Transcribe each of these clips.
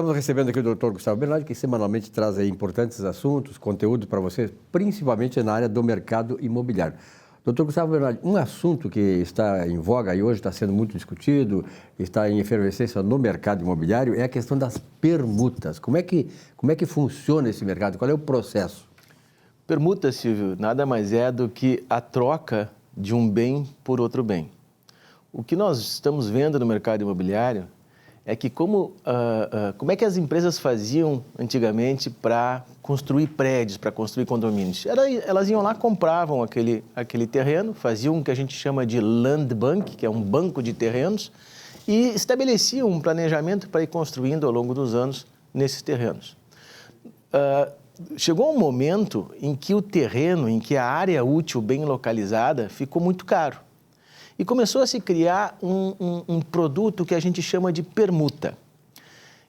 estamos recebendo aqui o Dr. Gustavo Bernardi, que semanalmente traz aí importantes assuntos, conteúdo para vocês, principalmente na área do mercado imobiliário. Dr. Gustavo Bernardi, um assunto que está em voga e hoje está sendo muito discutido, está em efervescência no mercado imobiliário, é a questão das permutas. Como é que funciona esse mercado? Qual é o processo? Permuta, Silvio, nada mais é do que a troca de um bem por outro bem. O que nós estamos vendo no mercado imobiliário é que como é que as empresas faziam antigamente para construir prédios, para construir condomínios? Elas iam lá, compravam aquele terreno, faziam o que a gente chama de land bank, que é um banco de terrenos, e estabeleciam um planejamento para ir construindo ao longo dos anos nesses terrenos. Chegou um momento em que o terreno, em que a área útil bem localizada ficou muito caro. E começou a se criar um produto que a gente chama de permuta.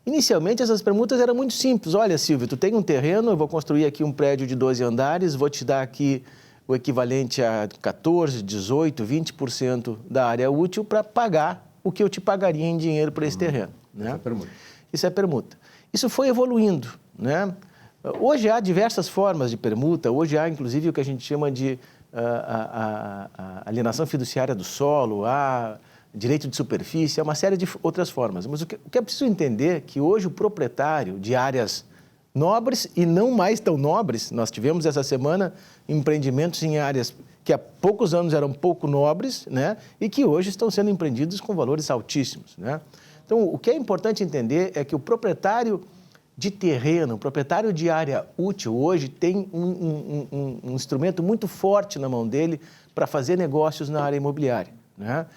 Inicialmente, essas permutas eram muito simples. Olha, Silvio, tu tem um terreno, eu vou construir aqui um prédio de 12 andares, vou te dar aqui o equivalente a 14%, 18%, 20% da área útil para pagar o que eu te pagaria em dinheiro por esse terreno. Né? Isso é permuta. Isso é permuta. Isso foi evoluindo, né? Hoje há diversas formas de permuta, hoje há inclusive o que a gente chama de a alienação fiduciária do solo, há direito de superfície, há uma série de outras formas. Mas o que é preciso entender é que hoje o proprietário de áreas nobres e não mais tão nobres, nós tivemos essa semana empreendimentos em áreas que há poucos anos eram pouco nobres, né, e que hoje estão sendo empreendidos com valores altíssimos, né? Então, o que é importante entender é que o proprietário de terreno, o proprietário de área útil hoje tem um instrumento muito forte na mão dele para fazer negócios na área imobiliária, né?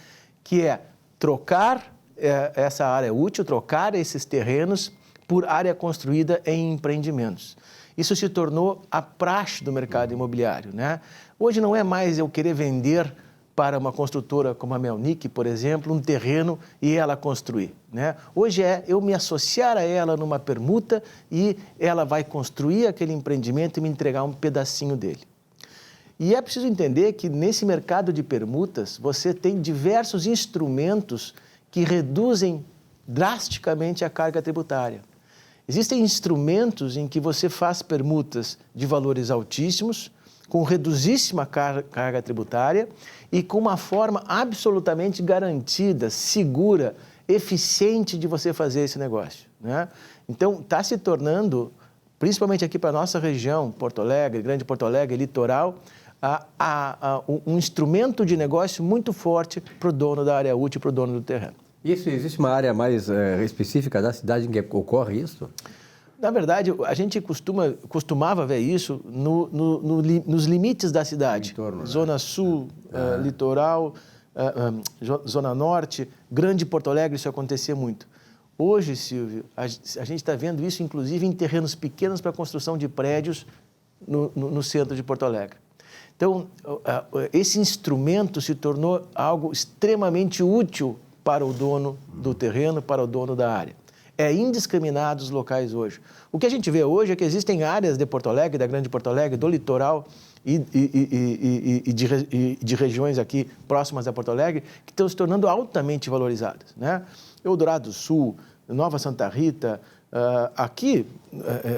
Que é trocar essa área útil, trocar esses terrenos por área construída em empreendimentos. Isso se tornou a praxe do mercado imobiliário, né? Hoje não é mais eu querer vender para uma construtora como a Melnick, por exemplo, um terreno e ela construir, né? Hoje é eu me associar a ela numa permuta e ela vai construir aquele empreendimento e me entregar um pedacinho dele. E é preciso entender que nesse mercado de permutas você tem diversos instrumentos que reduzem drasticamente a carga tributária. Existem instrumentos em que você faz permutas de valores altíssimos, com reduzíssima carga tributária e com uma forma absolutamente garantida, segura, eficiente de você fazer esse negócio, né? Então, está se tornando, principalmente aqui para a nossa região, Porto Alegre, Grande Porto Alegre, litoral, um instrumento de negócio muito forte para o dono da área útil, para o dono do terreno. Isso, existe uma área mais específica da cidade em que ocorre isso? Na verdade, a gente costumava ver isso nos limites da cidade. Entorno, né? Zona Sul, litoral, Zona Norte, Grande Porto Alegre, isso acontecia muito. Hoje, Silvio, a gente está vendo isso, inclusive, em terrenos pequenos para construção de prédios no centro de Porto Alegre. Então, esse instrumento se tornou algo extremamente útil para o dono do terreno, para o dono da área. É indiscriminado os locais hoje. O que a gente vê hoje é que existem áreas de Porto Alegre, da Grande Porto Alegre, do litoral e de regiões aqui próximas a Porto Alegre que estão se tornando altamente valorizadas, né? Eldorado do Sul, Nova Santa Rita, aqui,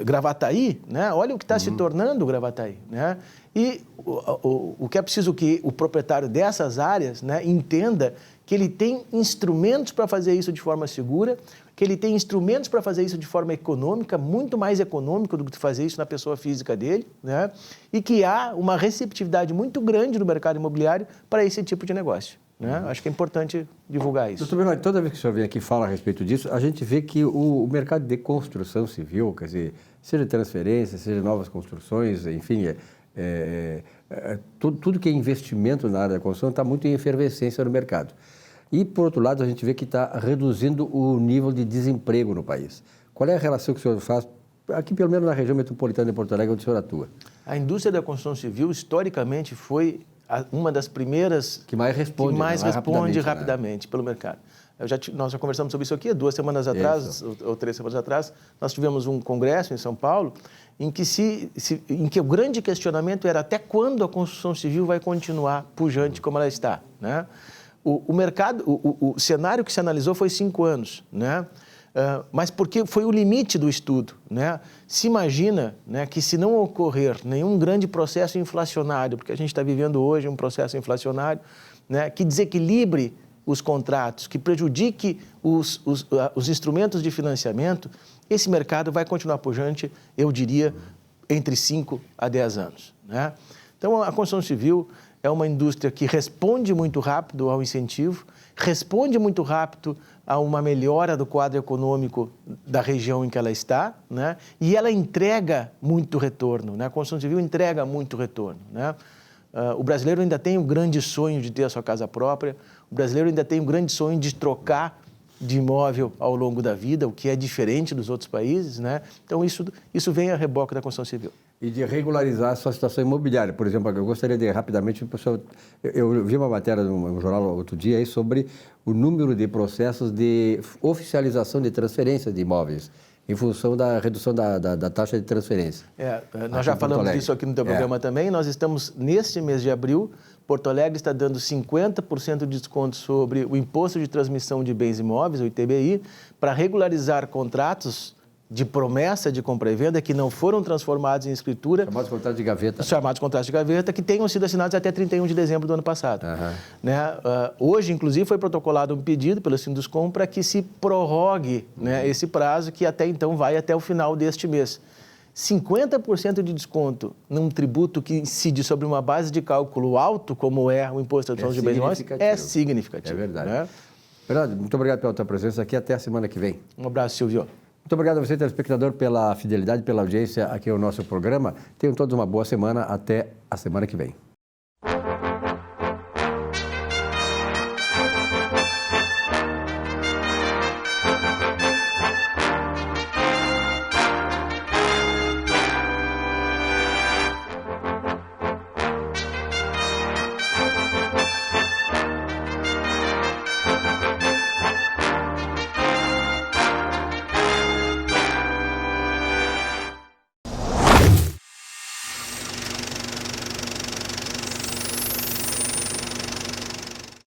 Gravataí, né? Olha o que está se tornando Gravataí, né? E o que é preciso que o proprietário dessas áreas, né, entenda que ele tem instrumentos para fazer isso de forma segura, que ele tem instrumentos para fazer isso de forma econômica, muito mais econômico do que fazer isso na pessoa física dele, né? E que há uma receptividade muito grande no mercado imobiliário para esse tipo de negócio, né? Acho que é importante divulgar isso. Doutor Bernardi, toda vez que o senhor vem aqui e fala a respeito disso, a gente vê que o mercado de construção civil, quer dizer, seja transferência, seja novas construções, enfim, tudo que é investimento na área da construção está muito em efervescência no mercado. E, por outro lado, a gente vê que está reduzindo o nível de desemprego no país. Qual é a relação que o senhor faz, aqui pelo menos na região metropolitana de Porto Alegre, onde o senhor atua? A indústria da construção civil, historicamente, foi uma das primeiras que mais responde, rapidamente pelo mercado. Nós já conversamos sobre isso aqui 2 semanas atrás, ou 3 semanas atrás. Nós tivemos um congresso em São Paulo em que o grande questionamento era até quando a construção civil vai continuar pujante como ela está, né? O cenário que se analisou foi 5 anos, né? mas porque foi o limite do estudo, né? Se imagina, né, que se não ocorrer nenhum grande processo inflacionário, porque a gente está vivendo hoje um processo inflacionário, né, que desequilibre os contratos, que prejudique os instrumentos de financiamento, esse mercado vai continuar pujante, eu diria, entre 5 a 10 anos, né? Então, a construção civil é uma indústria que responde muito rápido ao incentivo, responde muito rápido a uma melhora do quadro econômico da região em que ela está, né? E ela entrega muito retorno, né? A construção civil entrega muito retorno, né? O brasileiro ainda tem um grande sonho de ter a sua casa própria, o brasileiro ainda tem um grande sonho de trocar de imóvel ao longo da vida, o que é diferente dos outros países, né? Então, isso vem a reboque da construção civil. E de regularizar a sua situação imobiliária. Por exemplo, eu gostaria de, rapidamente, eu vi uma matéria no jornal outro dia aí sobre o número de processos de oficialização de transferência de imóveis, em função da redução da taxa de transferência. Nós já falamos disso aqui no teu programa também. Nós estamos, neste mês de abril, Porto Alegre está dando 50% de desconto sobre o Imposto de Transmissão de Bens Imóveis, o ITBI, para regularizar contratos de promessa de compra e venda que não foram transformados em escritura. Chamados contratos de gaveta. Chamados contratos de gaveta, que tenham sido assinados até 31 de dezembro do ano passado. Né? Hoje, inclusive, foi protocolado um pedido pelo Sinduscom para que se prorrogue, né, esse prazo, que até então vai até o final deste mês. 50% de desconto num tributo que incide sobre uma base de cálculo alto, como é o Imposto de Transmissão de Bens Imóveis, é significativo. É verdade. Né? Bernardo, muito obrigado pela tua presença aqui. Até a semana que vem. Um abraço, Silvio. Muito obrigado a você, telespectador, pela fidelidade, pela audiência aqui ao nosso programa. Tenham todos uma boa semana. Até a semana que vem.